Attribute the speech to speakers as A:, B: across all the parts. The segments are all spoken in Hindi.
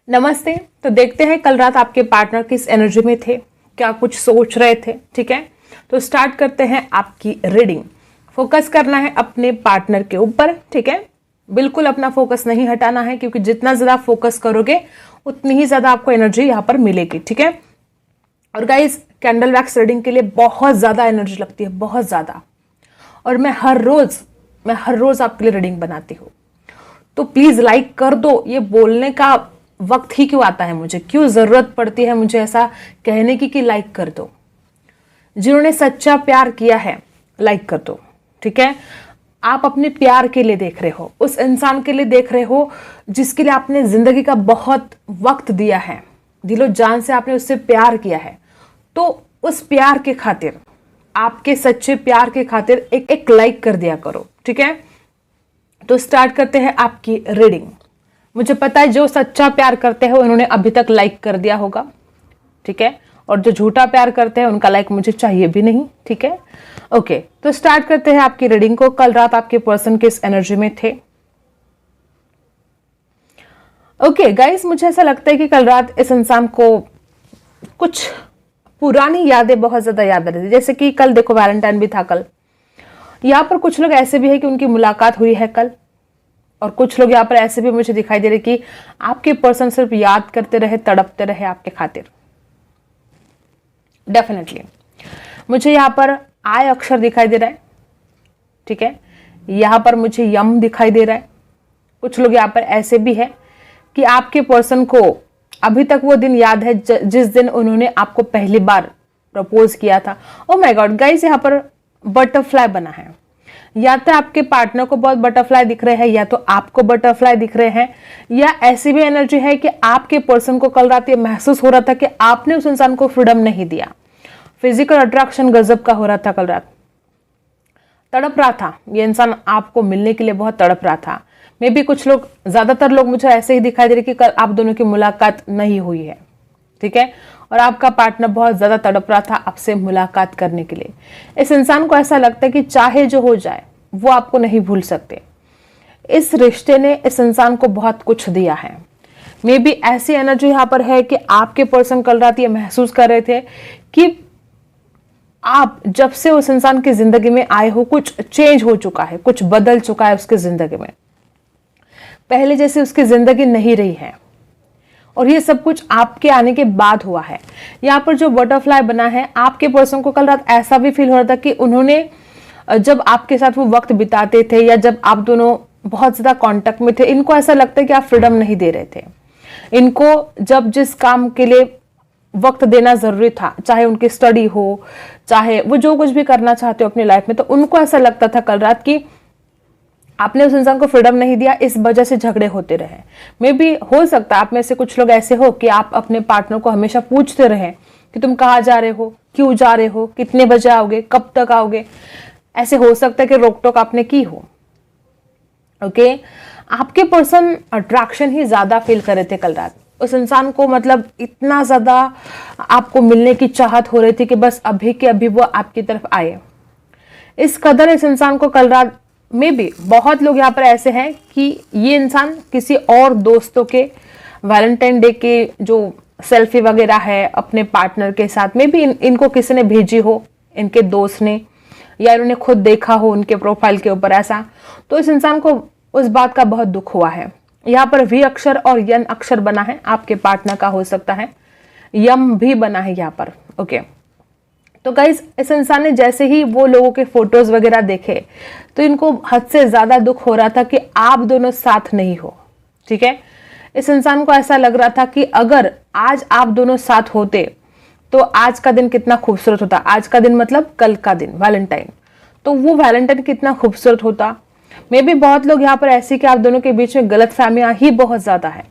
A: नमस्ते। तो देखते हैं कल रात आपके पार्टनर किस एनर्जी में थे, क्या कुछ सोच रहे थे। ठीक है, तो स्टार्ट करते हैं आपकी रीडिंग। फोकस करना है अपने पार्टनर के ऊपर। ठीक है, बिल्कुल अपना फोकस नहीं हटाना है, क्योंकि जितना ज्यादा फोकस करोगे उतनी ही ज्यादा आपको एनर्जी यहाँ पर मिलेगी। ठीक है, और गाइस कैंडल वैक्स रीडिंग के लिए बहुत ज्यादा एनर्जी लगती है, बहुत ज्यादा। और मैं हर रोज आपके लिए रीडिंग बनाती हूँ, तो प्लीज लाइक कर दो। ये बोलने का वक्त ही क्यों आता है मुझे, क्यों जरूरत पड़ती है मुझे ऐसा कहने की कि लाइक कर दो। जिन्होंने सच्चा प्यार किया है लाइक कर दो। ठीक है, आप अपने प्यार के लिए देख रहे हो, उस इंसान के लिए देख रहे हो जिसके लिए आपने जिंदगी का बहुत वक्त दिया है, दिलो जान से आपने उससे प्यार किया है। तो उस प्यार के खातिर, आपके सच्चे प्यार के खातिर एक लाइक कर दिया करो। ठीक है, तो स्टार्ट करते हैं आपकी रीडिंग। मुझे पता है जो सच्चा प्यार करते हैं उन्होंने अभी तक लाइक कर दिया होगा। ठीक है, और जो झूठा प्यार करते हैं उनका लाइक मुझे चाहिए भी नहीं। ठीक है, ओके, तो स्टार्ट करते हैं आपकी रीडिंग को। कल रात आपके पर्सन किस एनर्जी में थे। ओके गाइस, मुझे ऐसा लगता है कि कल रात इस इंसान को कुछ पुरानी यादें बहुत ज्यादा याद आ रही थी। जैसे कि कल देखो वैलेंटाइन भी था कल। यहाँ पर कुछ लोग ऐसे भी है कि उनकी मुलाकात हुई है कल, और कुछ लोग यहाँ पर ऐसे भी मुझे दिखाई दे रहे कि आपके पर्सन सिर्फ याद करते रहे, तड़पते रहे आपके खातिर। डेफिनेटली मुझे यहाँ पर आय अक्षर दिखाई दे रहा है। ठीक है, यहाँ पर मुझे यम दिखाई दे रहा है। कुछ लोग यहाँ पर ऐसे भी है कि आपके पर्सन को अभी तक वो दिन याद है जिस दिन उन्होंने आपको पहली बार प्रपोज किया था। ओ माय गॉड गाइस, यहाँ पर बटरफ्लाई बना है। या तो आपके पार्टनर को बहुत बटरफ्लाई दिख रहे हैं, या तो आपको बटरफ्लाई दिख रहे हैं, या ऐसी भी एनर्जी है कि आपके पर्सन को कल रात ये महसूस हो रहा था कि आपने उस इंसान को फ्रीडम नहीं दिया। फिजिकल अट्रैक्शन गजब का हो रहा था कल रात, तड़प रहा था ये इंसान आपको मिलने के लिए, बहुत तड़प रहा था। मे भी कुछ लोग, ज्यादातर लोग मुझे ऐसे ही दिखाई दे रहे कि कल आप दोनों की मुलाकात नहीं हुई है। ठीक है, और आपका पार्टनर बहुत ज्यादा तड़प रहा था आपसे मुलाकात करने के लिए। इस इंसान को ऐसा लगता है कि चाहे जो हो जाए वो आपको नहीं भूल सकते। इस रिश्ते ने इस इंसान को बहुत कुछ दिया है। मे बी ऐसी एनर्जी यहाँ पर है कि आपके पर्सन कल रात ये महसूस कर रहे थे कि आप जब से उस इंसान की जिंदगी में आए हो कुछ चेंज हो चुका है, कुछ बदल चुका है उसकी जिंदगी में। पहले जैसे उसकी जिंदगी नहीं रही है, और ये सब कुछ आपके आने के बाद हुआ है। यहाँ पर जो बटरफ्लाई बना है, आपके पर्सन को कल रात ऐसा भी फील हो रहा था कि उन्होंने जब आपके साथ वो वक्त बिताते थे, या जब आप दोनों बहुत ज्यादा कांटेक्ट में थे, इनको ऐसा लगता है कि आप फ्रीडम नहीं दे रहे थे। इनको जब जिस काम के लिए वक्त देना जरूरी था, चाहे उनकी स्टडी हो, चाहे वो जो कुछ भी करना चाहते हो अपनी लाइफ में, तो उनको ऐसा लगता था कल रात कि आपने उस इंसान को फ्रीडम नहीं दिया, इस वजह से झगड़े होते रहे। मे बी हो सकता है आप में से कुछ लोग ऐसे हो कि आप अपने पार्टनर को हमेशा पूछते रहे कि तुम कहाँ जा रहे हो, क्यों जा रहे हो, कितने बजे आओगे, कब तक आओगे। ऐसे हो सकता है कि रोक टोक आपने की हो। ओके, आपके पर्सन अट्रैक्शन ही ज्यादा फील कर रहे थे कल रात उस इंसान को, मतलब इतना ज्यादा आपको मिलने की चाहत हो रही थी कि बस अभी के अभी वो आपकी तरफ आए। इस कदर इस इंसान को कल रात में भी, बहुत लोग यहाँ पर ऐसे हैं कि ये इंसान किसी और दोस्तों के वैलेंटाइन डे के जो सेल्फी वगैरह है अपने पार्टनर के साथ में भी इनको किसी ने भेजी हो, इनके दोस्त ने, या इन्होंने खुद देखा हो उनके प्रोफाइल के ऊपर ऐसा, तो इस इंसान को उस बात का बहुत दुख हुआ है। यहाँ पर वी अक्षर और यन अक्षर बना है, आपके पार्टनर का हो सकता है, यम भी बना है यहाँ पर। ओके, तो गाइस इस इंसान ने जैसे ही वो लोगों के फोटोज वगैरह देखे तो इनको हद से ज्यादा दुख हो रहा था कि आप दोनों साथ नहीं हो। ठीक है, इस इंसान को ऐसा लग रहा था कि अगर आज आप दोनों साथ होते तो आज का दिन कितना खूबसूरत होता। आज का दिन मतलब कल का दिन वैलेंटाइन, तो वो वैलेंटाइन कितना खूबसूरत होता। मे बी बहुत लोग यहाँ पर ऐसे कि आप दोनों के बीच में गलतफहमियां ही बहुत ज्यादा है।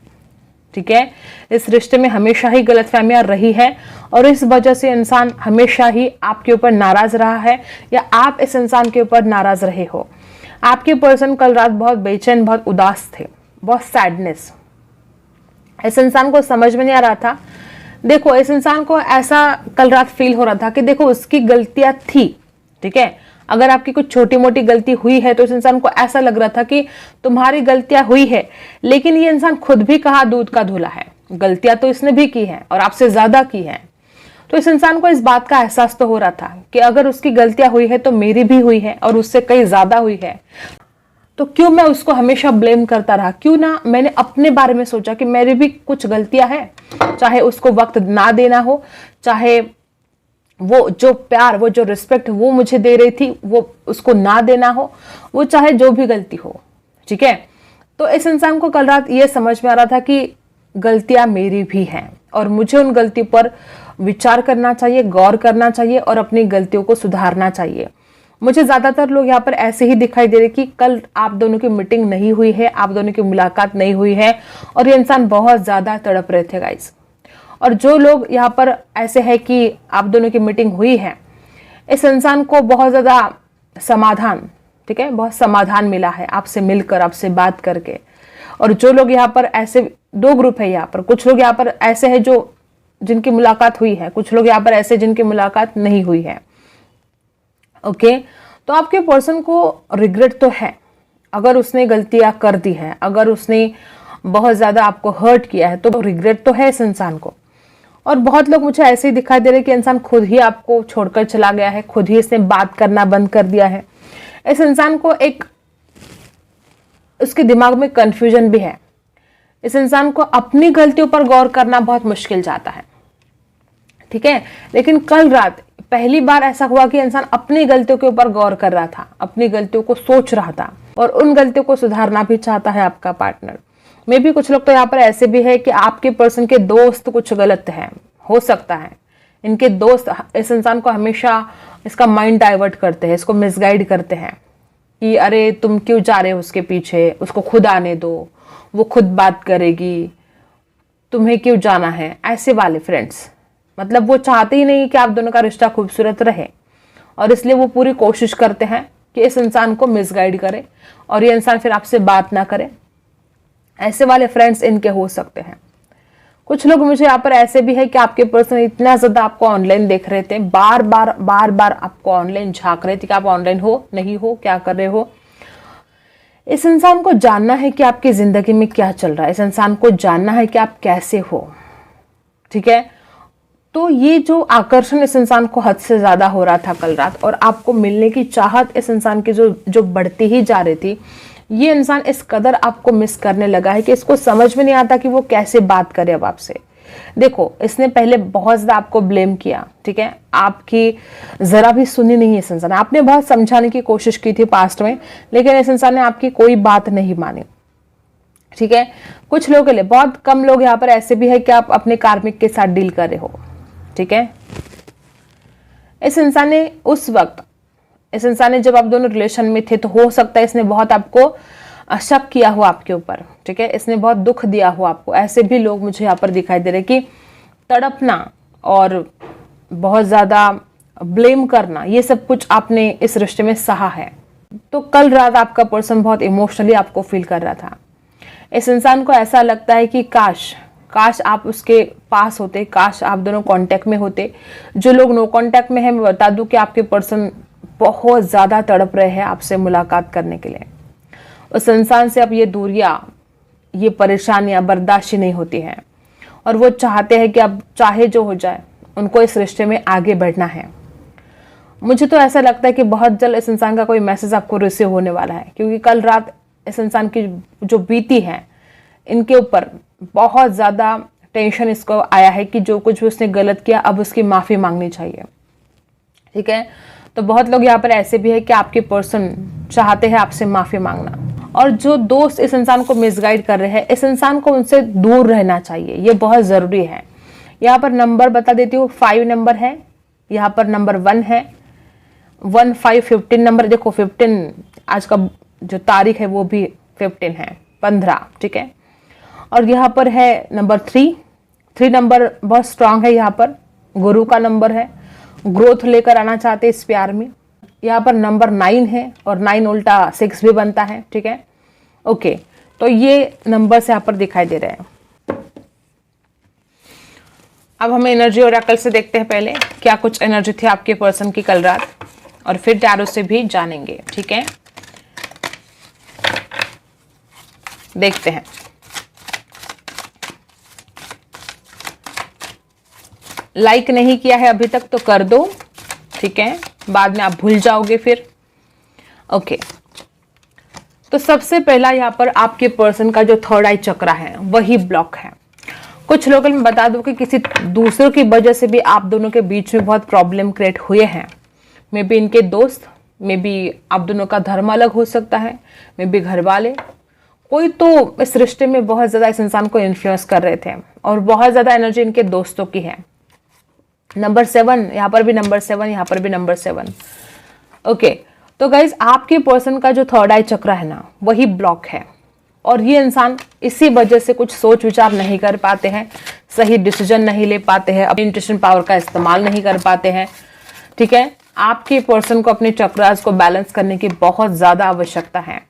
A: ठीक है, इस रिश्ते में हमेशा ही गलतफहमियां रही है, और इस वजह से इंसान हमेशा ही आपके ऊपर नाराज रहा है, या आप इस इंसान के ऊपर नाराज रहे हो। आपके पर्सन कल रात बहुत बेचैन, बहुत उदास थे, बहुत सैडनेस। इस इंसान को समझ में नहीं आ रहा था। देखो इस इंसान को ऐसा कल रात फील हो रहा था कि देखो उसकी गलतियां थी। ठीक है, अगर आपकी कुछ छोटी मोटी गलती हुई है तो इस इंसान को ऐसा लग रहा था कि तुम्हारी गलतियां हुई है, लेकिन ये इंसान खुद भी कहा दूध का धुला है। गलतियां तो इसने भी की हैं और आपसे ज्यादा की हैं। तो इस इंसान को इस बात का एहसास तो हो रहा था कि अगर उसकी गलतियां हुई है तो मेरी भी हुई है और उससे कहीं ज्यादा हुई है। तो क्यों मैं उसको हमेशा ब्लेम करता रहा, क्यों ना मैंने अपने बारे में सोचा कि मेरी भी कुछ गलतियां हैं। चाहे उसको वक्त ना देना हो, चाहे वो जो प्यार, वो जो रिस्पेक्ट वो मुझे दे रही थी वो उसको ना देना हो, वो चाहे जो भी गलती हो, ठीक है। तो इस इंसान को कल रात ये समझ में आ रहा था कि गलतियां मेरी भी हैं और मुझे उन गलतियों पर विचार करना चाहिए, गौर करना चाहिए और अपनी गलतियों को सुधारना चाहिए। मुझे ज्यादातर लोग यहाँ पर ऐसे ही दिखाई दे रहे कि कल आप दोनों की मीटिंग नहीं हुई है, आप दोनों की मुलाकात नहीं हुई है और ये इंसान बहुत ज्यादा तड़प रहे थे गाइस। और जो लोग यहाँ पर ऐसे है कि आप दोनों की मीटिंग हुई है, इस इंसान को बहुत ज्यादा समाधान, ठीक है, बहुत समाधान मिला है आपसे मिलकर, आपसे बात करके। और जो लोग यहाँ पर ऐसे, दो ग्रुप है यहाँ पर, कुछ लोग यहाँ पर ऐसे हैं जो जिनकी मुलाकात हुई है, कुछ लोग यहाँ पर ऐसे जिनकी मुलाकात नहीं हुई है। ओके, तो आपके पर्सन को रिग्रेट तो है, अगर उसने गलतियां कर दी है, अगर उसने बहुत ज्यादा आपको हर्ट किया है तो रिग्रेट तो है इस इंसान को। और बहुत लोग मुझे ऐसे ही दिखाई दे रहे कि इंसान खुद ही आपको छोड़कर चला गया है, खुद ही इसने बात करना बंद कर दिया है। इस इंसान को एक, उसके दिमाग में कंफ्यूजन भी है। इस इंसान को अपनी गलतियों पर गौर करना बहुत मुश्किल जाता है, ठीक है। लेकिन कल रात पहली बार ऐसा हुआ कि इंसान अपनी गलतियों के ऊपर गौर कर रहा था, अपनी गलतियों को सोच रहा था और उन गलतियों को सुधारना भी चाहता है आपका पार्टनर। मे भी कुछ लोग तो यहाँ पर ऐसे भी है कि आपके पर्सन के दोस्त कुछ गलत हैं, हो सकता है इनके दोस्त इस इंसान को हमेशा इसका माइंड डाइवर्ट करते हैं, इसको मिसगाइड करते हैं कि अरे तुम क्यों जा रहे हो उसके पीछे, उसको खुद आने दो, वो खुद बात करेगी, तुम्हें क्यों जाना है। ऐसे वाले फ्रेंड्स, मतलब वो चाहते ही नहीं कि आप दोनों का रिश्ता खूबसूरत रहे और इसलिए वो पूरी कोशिश करते हैं कि इस इंसान को मिसगाइड करे और ये इंसान फिर आपसे बात ना करे। ऐसे वाले फ्रेंड्स इनके हो सकते हैं। कुछ लोग मुझे यहाँ पर ऐसे भी है कि आपके पर्सन इतना ज्यादा आपको ऑनलाइन देख रहे थे, बार बार आपको ऑनलाइन झांक रहे थे कि आप ऑनलाइन हो, नहीं हो, क्या कर रहे हो। इस इंसान को जानना है कि आपकी जिंदगी में क्या चल रहा है, इस इंसान को जानना है कि आप कैसे हो, ठीक है। तो ये जो आकर्षण इस इंसान को हद से ज्यादा हो रहा था कल रात और आपको मिलने की चाहत इस इंसान की जो बढ़ती ही जा रही थी, ये इंसान इस कदर आपको मिस करने लगा है कि इसको समझ में नहीं आता कि वो कैसे बात करे अब आपसे। देखो, इसने पहले बहुत ज्यादा आपको ब्लेम किया, ठीक है, आपकी जरा भी सुनी नहीं इस इंसान ने। आपने बहुत समझाने की कोशिश की थी पास्ट में, लेकिन इस इंसान ने आपकी कोई बात नहीं मानी, ठीक है। कुछ लोगों के लिए, बहुत कम लोग यहाँ पर ऐसे भी है कि आप अपने कार्मिक के साथ डील कर रहे हो, ठीक है। इस इंसान ने उस वक्त, इस इंसान ने जब आप दोनों रिलेशन में थे, तो हो सकता है इसने बहुत आपको शक किया हो आपके ऊपर, ठीक है, इसने बहुत दुख दिया हो आपको। ऐसे भी लोग मुझे यहाँ पर दिखाई दे रहे कि तड़पना और बहुत ज्यादा ब्लेम करना, ये सब कुछ आपने इस रिश्ते में सहा है। तो कल रात आपका पर्सन बहुत इमोशनली आपको फील कर रहा था। इस इंसान को ऐसा लगता है कि काश आप उसके पास होते, काश आप दोनों कांटेक्ट में होते। जो लोग नो कांटेक्ट में हैं, मैं बता दूं कि आपके पर्सन बहुत ज्यादा तड़प रहे हैं आपसे मुलाकात करने के लिए। उस इंसान से अब ये दूरियां, ये परेशानियां बर्दाश्त नहीं होती हैं और वो चाहते हैं कि अब चाहे जो हो जाए, उनको इस रिश्ते में आगे बढ़ना है। मुझे तो ऐसा लगता है कि बहुत जल्द इस इंसान का कोई मैसेज आपको रिसीव होने वाला है, क्योंकि कल रात इस इंसान की जो बीती है, इनके ऊपर बहुत ज्यादा टेंशन इसको आया है कि जो कुछ भी उसने गलत किया अब उसकी माफी मांगनी चाहिए, ठीक है। तो बहुत लोग यहाँ पर ऐसे भी है कि आपके पर्सन चाहते हैं आपसे माफी मांगना। और जो दोस्त इस इंसान को मिसगाइड कर रहे हैं, इस इंसान को उनसे दूर रहना चाहिए, ये बहुत जरूरी है। यहाँ पर नंबर बता देती हूँ, 5 नंबर है, यहाँ पर नंबर 1 है, 1 5 15 नंबर। देखो 15 आज का जो तारीख है वो भी 15 है, 15, ठीक है। और यहाँ पर है नंबर 3 नंबर बहुत स्ट्रांग है, यहाँ पर गुरु का नंबर है, ग्रोथ लेकर आना चाहते इस प्यार में। यहाँ पर नंबर 9 है और 9 उल्टा 6 भी बनता है, ठीक है। ओके, तो ये नंबर्स यहाँ पर दिखाई दे रहे हैं। अब हम एनर्जी ओरेकल से देखते हैं पहले क्या कुछ एनर्जी थी आपके पर्सन की कल रात, और फिर टैरो से भी जानेंगे, ठीक है। देखते हैं। लाइक नहीं किया है अभी तक तो कर दो, ठीक है, बाद में आप भूल जाओगे फिर। ओके, तो सबसे पहला यहाँ पर आपके पर्सन का जो थर्ड आई चक्र है वही ब्लॉक है। कुछ लोगों में बता दूं कि किसी दूसरों की वजह से भी आप दोनों के बीच में बहुत प्रॉब्लम क्रिएट हुए हैं। मे बी इनके दोस्त, मे बी आप दोनों का धर्म अलग हो सकता है, मे बी घर वाले, कोई तो इस रिश्ते में बहुत ज़्यादा इस इंसान को इन्फ्लुएंस कर रहे थे और बहुत ज़्यादा एनर्जी इनके दोस्तों की है। नंबर 7, यहाँ पर भी नंबर 7, यहाँ पर भी नंबर 7। ओके, तो गाइज आपके पर्सन का जो थर्ड आई चक्र है ना वही ब्लॉक है और ये इंसान इसी वजह से कुछ सोच विचार नहीं कर पाते हैं, सही डिसीजन नहीं ले पाते हैं, अपनी इंट्यूशन पावर का इस्तेमाल नहीं कर पाते हैं, ठीक है। आपके पर्सन को अपने चक्रास को बैलेंस करने की बहुत ज़्यादा आवश्यकता है,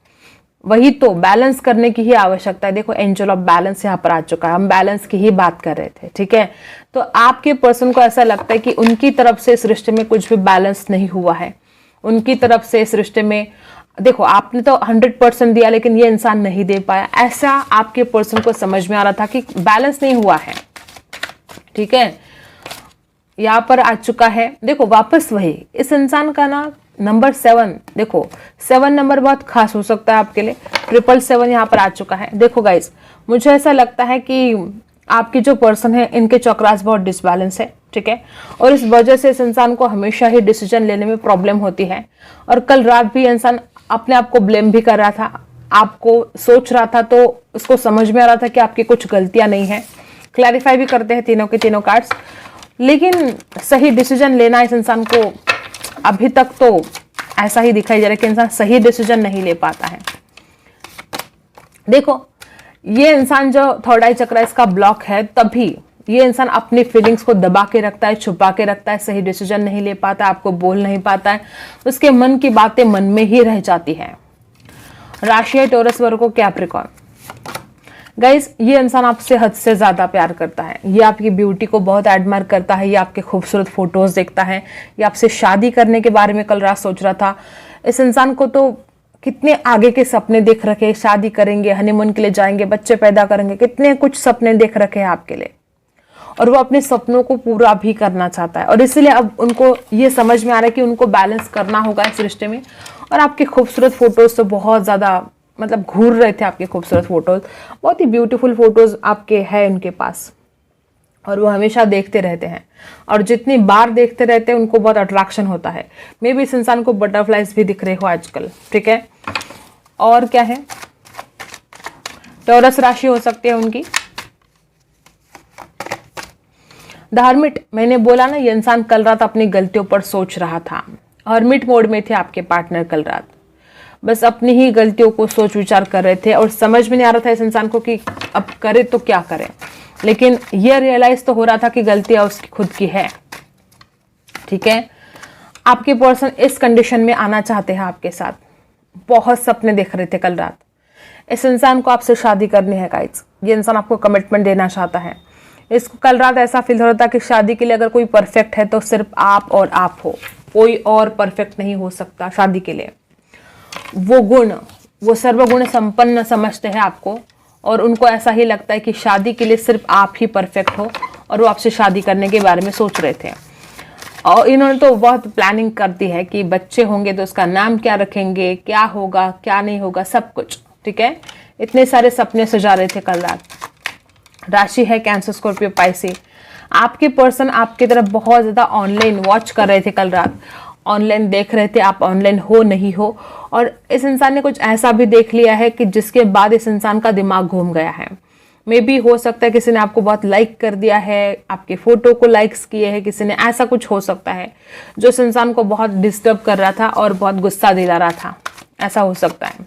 A: वही तो बैलेंस करने की ही आवश्यकता है। देखो एंजल ऑफ बैलेंस यहाँ पर आ चुका है, हम बैलेंस की ही बात कर रहे थे, ठीक है। तो आपके पर्सन को ऐसा लगता है कि उनकी तरफ से इस रिश्ते में कुछ भी बैलेंस नहीं हुआ है, उनकी तरफ से इस रिश्ते में, देखो आपने तो 100% दिया लेकिन ये इंसान नहीं दे पाया, ऐसा आपके पर्सन को समझ में आ रहा था कि बैलेंस नहीं हुआ है, ठीक है। यहाँ पर आ चुका है, देखो वापस वही इस इंसान का ना नंबर 7, देखो 7 नंबर बहुत खास हो सकता है आपके लिए, 777 यहाँ पर आ चुका है। देखो गाइज, मुझे ऐसा लगता है कि आपकी जो पर्सन है इनके चक्रास बहुत डिसबैलेंस है, ठीक है, और इस वजह से इस इंसान को हमेशा ही डिसीजन लेने में प्रॉब्लम होती है। और कल रात भी इंसान अपने आप को ब्लेम भी कर रहा था, आपको सोच रहा था, तो उसको समझ में आ रहा था कि आपकी कुछ गलतियां नहीं है। क्लैरिफाई भी करते हैं तीनों के तीनों कार्ड्स, लेकिन सही डिसीजन लेना इस इंसान को अभी तक तो ऐसा ही दिखाई दे रहा है कि इंसान सही डिसीजन नहीं ले पाता है। देखो ये इंसान जो थर्ड आई चक्र इसका ब्लॉक है, तभी ये इंसान अपनी फीलिंग्स को दबा के रखता है, छुपा के रखता है, सही डिसीजन नहीं ले पाता, आपको बोल नहीं पाता है, उसके मन की बातें मन में ही रह जाती है। राशि है टॉरस, वर्गो, कैप्रिकॉर्न। गाइस ये इंसान आपसे हद से ज्यादा प्यार करता है, ये आपकी ब्यूटी को बहुत एडमायर करता है, ये आपके खूबसूरत फोटोज देखता है, ये आपसे शादी करने के बारे में कल रात सोच रहा था। इस इंसान को तो कितने आगे के सपने देख रखे, शादी करेंगे, हनीमून के लिए जाएंगे, बच्चे पैदा करेंगे, कितने कुछ सपने देख रखे हैं आपके लिए, और वो अपने सपनों को पूरा भी करना चाहता है। और इसलिए अब उनको ये समझ में आ रहा है कि उनको बैलेंस करना होगा इस रिश्ते में। और आपके खूबसूरत फोटोज तो बहुत ज़्यादा मतलब घूर रहे थे, आपके खूबसूरत फोटोज, बहुत ही ब्यूटीफुल फोटोज आपके हैं उनके पास, और वो हमेशा देखते रहते हैं, और जितनी बार देखते रहते हैं उनको बहुत अट्रैक्शन होता है। मे बी इस इंसान को बटरफ्लाइज भी दिख रहे हो आजकल, ठीक है। और क्या है, टॉरस राशि हो सकती है उनकी। द हर्मिट, मैंने बोला ना ये इंसान कल रात अपनी गलतियों पर सोच रहा था, हर्मिट मोड में थे आपके पार्टनर कल रात, बस अपनी ही गलतियों को सोच विचार कर रहे थे, और समझ में नहीं आ रहा था इस इंसान को कि अब करे तो क्या करे। लेकिन ये रियलाइज तो हो रहा था कि गलतियां उसकी खुद की है, ठीक है। आपके पर्सन इस कंडीशन में आना चाहते हैं आपके साथ, बहुत सपने देख रहे थे कल रात। इस इंसान को आपसे शादी करनी है गाइस, ये इंसान आपको कमिटमेंट देना चाहता है। इसको कल रात ऐसा फील हो रहा था कि शादी के लिए अगर कोई परफेक्ट है तो सिर्फ आप और आप हो, कोई और परफेक्ट नहीं हो सकता शादी के लिए। वो गुण, वो सर्वगुण संपन्न समझते हैं आपको, और उनको ऐसा ही लगता है कि शादी के लिए सिर्फ आप ही परफेक्ट हो, और वो आपसे शादी करने के बारे में सोच रहे थे। और इन्होंने तो बहुत प्लानिंग कर दी है कि बच्चे होंगे तो उसका नाम क्या रखेंगे, क्या होगा क्या नहीं होगा, सब कुछ, ठीक है। इतने सारे सपने सजा रहे थे कल रात। राशि है कैंसर, स्कॉर्पियो, पाइसी। आपके पर्सन आपकी तरफ बहुत ज़्यादा ऑनलाइन वॉच कर रहे थे कल रात, ऑनलाइन देख रहे थे आप ऑनलाइन हो नहीं हो, और इस इंसान ने कुछ ऐसा भी देख लिया है कि जिसके बाद इस इंसान का दिमाग घूम गया है। मे बी हो सकता है किसी ने आपको बहुत लाइक कर दिया है, आपके फोटो को लाइक्स किए हैं किसी ने, ऐसा कुछ हो सकता है जो इस इंसान को बहुत डिस्टर्ब कर रहा था और बहुत गुस्सा दिला रहा था, ऐसा हो सकता है।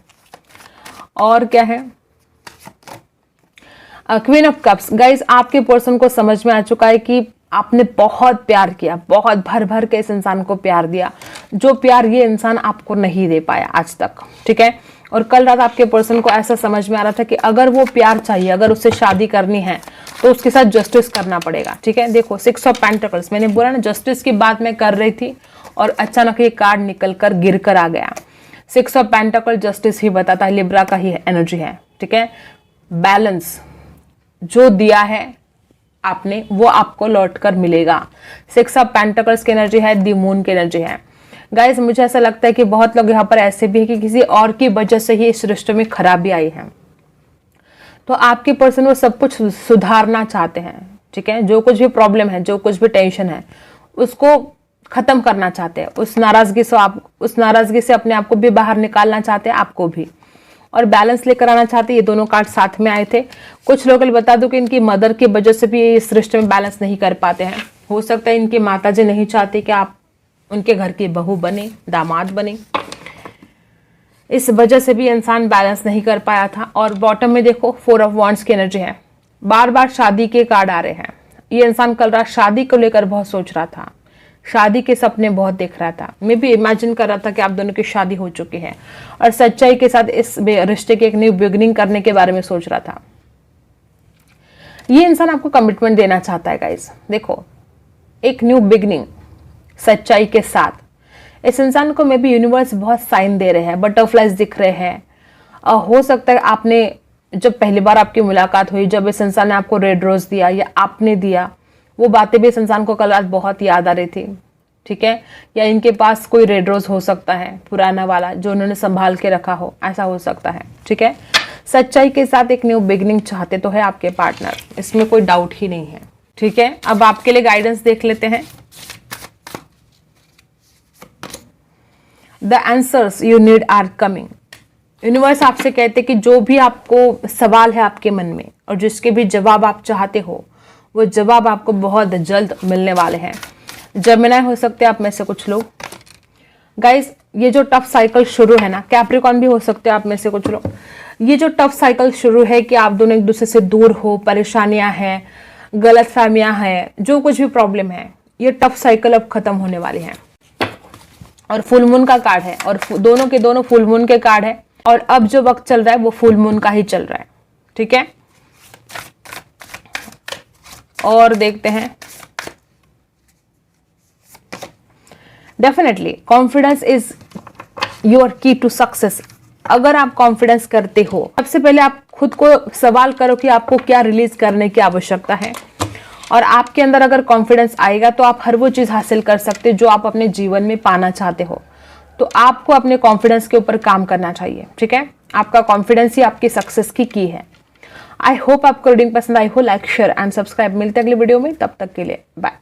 A: और क्या है, क्वीन ऑफ कप्स। गाइज आपके पर्सन को समझ में आ चुका है कि आपने बहुत प्यार किया, बहुत भर भर के इस इंसान को प्यार दिया, जो प्यार ये इंसान आपको नहीं दे पाया आज तक, ठीक है। और कल रात आपके पर्सन को ऐसा समझ में आ रहा था कि अगर वो प्यार चाहिए, अगर उससे शादी करनी है तो उसके साथ जस्टिस करना पड़ेगा, ठीक है। देखो 6 ऑफ पेंटिकल्स, मैंने बोला ना जस्टिस की बात मैं कर रही थी और अचानक ये कार्ड निकल कर गिर कर आ गया। 6 ऑफ पेंटिकल जस्टिस ही बताता है, लिब्रा का ही एनर्जी है, ठीक है। बैलेंस जो दिया है आपने वो आपको लौट कर मिलेगा। 6 ऑफ पेंटिकल्स की एनर्जी है, द मून की एनर्जी है। गाइस मुझे ऐसा लगता है कि बहुत लोग यहाँ पर ऐसे भी है कि किसी और की वजह से ही इस रिश्ते में खराबी आई है, तो आपके पर्सन वो सब कुछ सुधारना चाहते हैं, ठीक है। जो कुछ भी प्रॉब्लम है, जो कुछ भी टेंशन है, उसको खत्म करना चाहते हैं। उस नाराजगी से अपने आप को भी बाहर निकालना चाहते हैं, आपको भी, और बैलेंस लेकर आना चाहते हैं। ये दोनों कार्ड साथ में आए थे। कुछ लोग बता दूं कि इनकी मदर की वजह से भी इस रिश्ते में बैलेंस नहीं कर पाते हैं। हो सकता है इनकी माताजी नहीं चाहती कि आप उनके घर की बहू बने, दामाद बने, इस वजह से भी इंसान बैलेंस नहीं कर पाया था। और बॉटम में देखो 4 ऑफ वॉन्ड्स की एनर्जी है। बार बार शादी के कार्ड आ रहे हैं। ये इंसान कल रात शादी को लेकर बहुत सोच रहा था, शादी के सपने बहुत देख रहा था, मैं भी इमेजिन कर रहा था कि आप दोनों की शादी हो चुकी है और सच्चाई के साथ इस रिश्ते की एक न्यू बिगिनिंग करने के बारे में सोच रहा था। ये इंसान आपको कमिटमेंट देना चाहता है गाइस। देखो, एक न्यू बिगिनिंग सच्चाई के साथ इस इंसान को मे भी यूनिवर्स बहुत साइन दे रहे हैं, बटरफ्लाइज दिख रहे हैं। हो सकता है आपने जब पहली बार आपकी मुलाकात हुई, जब इस इंसान ने आपको रेड रोज दिया या आपने दिया, वो बातें भी इस इंसान को कल रात बहुत याद आ रही थी, ठीक है। या इनके पास कोई रेड रोज हो सकता है पुराना वाला, जो उन्होंने संभाल के रखा हो, ऐसा हो सकता है, ठीक है। सच्चाई के साथ एक न्यू बिगिनिंग चाहते तो है आपके पार्टनर, इसमें कोई डाउट ही नहीं है, ठीक है। अब आपके लिए गाइडेंस देख लेते हैं। The answers you need are coming. Universe आपसे कहते कि जो भी आपको सवाल है आपके मन में और जिसके भी जवाब आप चाहते हो, वो जवाब आपको बहुत जल्द मिलने वाले हैं। जेमिनी हो सकते हैं आप में से कुछ लोग। गाइस ये जो टफ साइकिल शुरू है ना, कैप्रिकॉर्न भी हो सकते हैं आप में से कुछ लोग। ये जो टफ साइकिल शुरू है कि आप दोनों एक दूसरे से दूर हो, परेशानियां हैं, गलतफहमियां हैं, जो कुछ भी प्रॉब्लम है, ये टफ साइकिल अब खत्म होने वाली है। और फुल मून का कार्ड है और दोनों के दोनों फुल मून के कार्ड है। और अब जो वक्त चल रहा है वो फुल मून का ही चल रहा है, ठीक है। और देखते हैं, डेफिनेटली कॉन्फिडेंस इज योर की टू सक्सेस। अगर आप कॉन्फिडेंस करते हो, सबसे पहले आप खुद को सवाल करो कि आपको क्या रिलीज करने की आवश्यकता है। और आपके अंदर अगर कॉन्फिडेंस आएगा तो आप हर वो चीज हासिल कर सकते जो आप अपने जीवन में पाना चाहते हो। तो आपको अपने कॉन्फिडेंस के ऊपर काम करना चाहिए, ठीक है। आपका कॉन्फिडेंस ही आपकी सक्सेस की है। आई होप आपको रीडिंग पसंद आई हो। Like, share and subscribe. मिलते हैं अगली वीडियो में, तब तक के लिए बाय।